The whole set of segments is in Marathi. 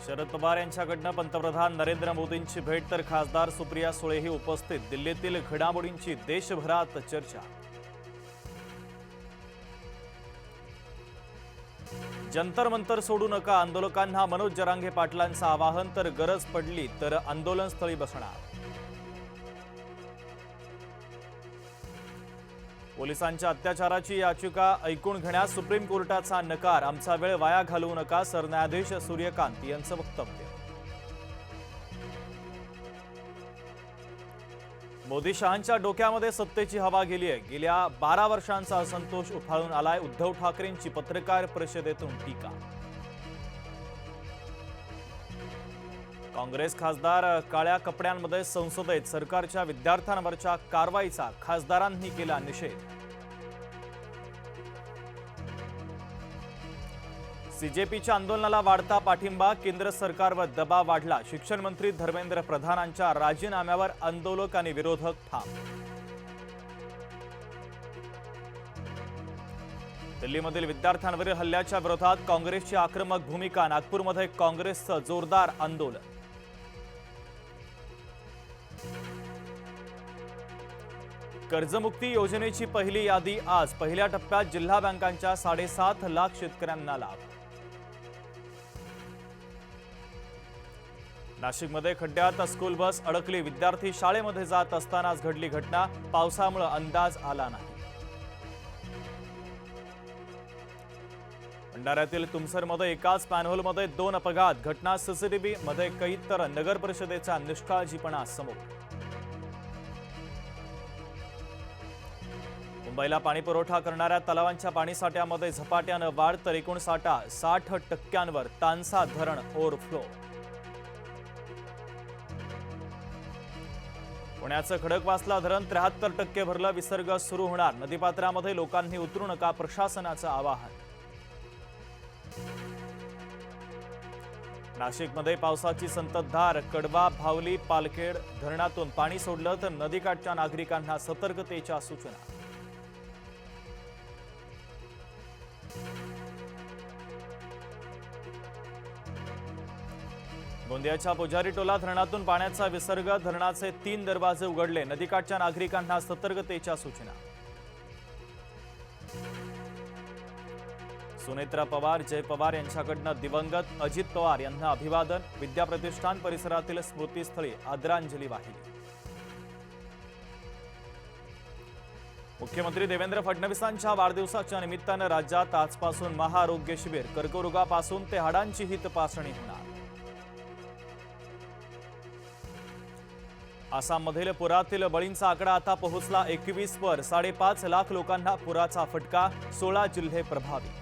शरद पवार यांच्याकडनं पंतप्रधान नरेंद्र मोदींची भेट तर खासदार सुप्रिया सुळेही उपस्थित। दिल्लीतील घडामोडींची देशभरात चर्चा। जंतर मंतर सोडू नका, आंदोलकांना मनोज जरांगे पाटलांचं आवाहन। तर गरज पडली तर आंदोलनस्थळी बसणार। पोलिसांच्या अत्याचाराची याचिका ऐकून घेण्यास सुप्रीम कोर्टाचा नकार। आमचा वेळ वाया घालवू नका, सरन्यायाधीश सूर्यकांत यांचं वक्तव्य। मोदी शहांच्या डोक्यामध्ये सत्तेची हवा गेली आहे। गेल्या 12 वर्षांचा असंतोष उफाळून आलाय। उद्धव ठाकरेंची पत्रकार परिषदेतून टीका। काँग्रेस खासदार काळ्या कपड्यांमध्ये संसदेत सरकारच्या विद्यार्थ्यांवरच्या कारवाईचा खासदारांनी केला निषेध। सीजेपीच्या आंदोलनाला वाढता पाठिंबा, केंद्र सरकारवर दबाव वाढला। शिक्षण मंत्री धर्मेंद्र प्रधानांच्या राजीनाम्यावर आंदोलक आणि विरोधक ठाम। दिल्लीमधील विद्यार्थ्यांवरील हल्ल्याच्या विरोधात काँग्रेसची आक्रमक भूमिका। नागपूरमध्ये काँग्रेसचं जोरदार आंदोलन। कर्जमुक्ती योजनेची पहिली यादी आज। पहिल्या टप्प्यात जिल्हा बँकांच्या 7.5 लाख शेतकऱ्यांना लाभ। नाशिकमध्ये खड्ड्यात स्कूल बस अडकली। विद्यार्थी शाळेमध्ये जात असतानाच घडली घटना। पावसामुळे अंदाज आला नाही। भंडाऱ्यातील तुमसरमध्ये एकाच मॅनहोलमध्ये 2 अपघात। घटना सीसीटीव्ही मध्ये कैद, तर नगर परिषदेचा निष्काळजीपणा समोर। मुंबईला पाणीपुरवठा करणाऱ्या तलावांच्या पाणीसाठ्यामध्ये झपाट्यानं वाढ, तर एकूण साठा 60% तानसा धरण ओव्हरफ्लो। पुण्याचं खडकवासला धरण 73% भरलं। विसर्ग सुरू होणार। नदीपात्रामध्ये लोकांनी उतरू नका, प्रशासनाचं आवाहन। नाशिकमध्ये पावसाची संततधार। कडवा, भावली, पालखेड धरणातून पाणी सोडलं, तर नदीकाठच्या नागरिकांना सतर्कतेच्या सूचना। गोंदियाच्या पुजारीटोला धरणातून पाण्याचा विसर्ग। धरणाचे 3 दरवाजे उघडले। नदीकाठच्या नागरिकांना सतर्कतेच्या सूचना। सुनेत्रा पवार, जय पवार यांच्याकडनं दिवंगत अजित पवार यांना अभिवादन। विद्याप्रतिष्ठान परिसरातील स्मृतीस्थळी आदरांजली वाहिली। मुख्यमंत्री देवेंद्र फडणवीसांच्या वाढदिवसाच्या निमित्तानं राज्यात आजपासून महाआरोग्य शिबिर। कर्करोगापासून ते हाडांची ही तपासणी होणार। आसाममधील पुरातील बळींचा आकडा आता पोहोचला 21 वर। 5.5 लाख लोकांना पुराचा फटका। 16 जिल्हे प्रभावित।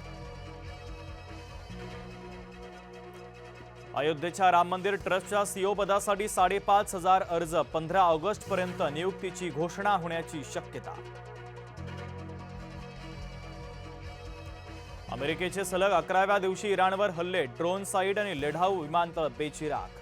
अयोध्येच्या राम मंदिर ट्रस्टच्या सीओ पदासाठी 5,500 अर्ज। 15 ऑगस्ट पर्यंत नियुक्तीची घोषणा होण्याची शक्यता। अमेरिकेचे सलग 11व्या दिवशी इराणवर हल्ले। ड्रोन साईट आणि लढाऊ विमानतळ बेचिराख।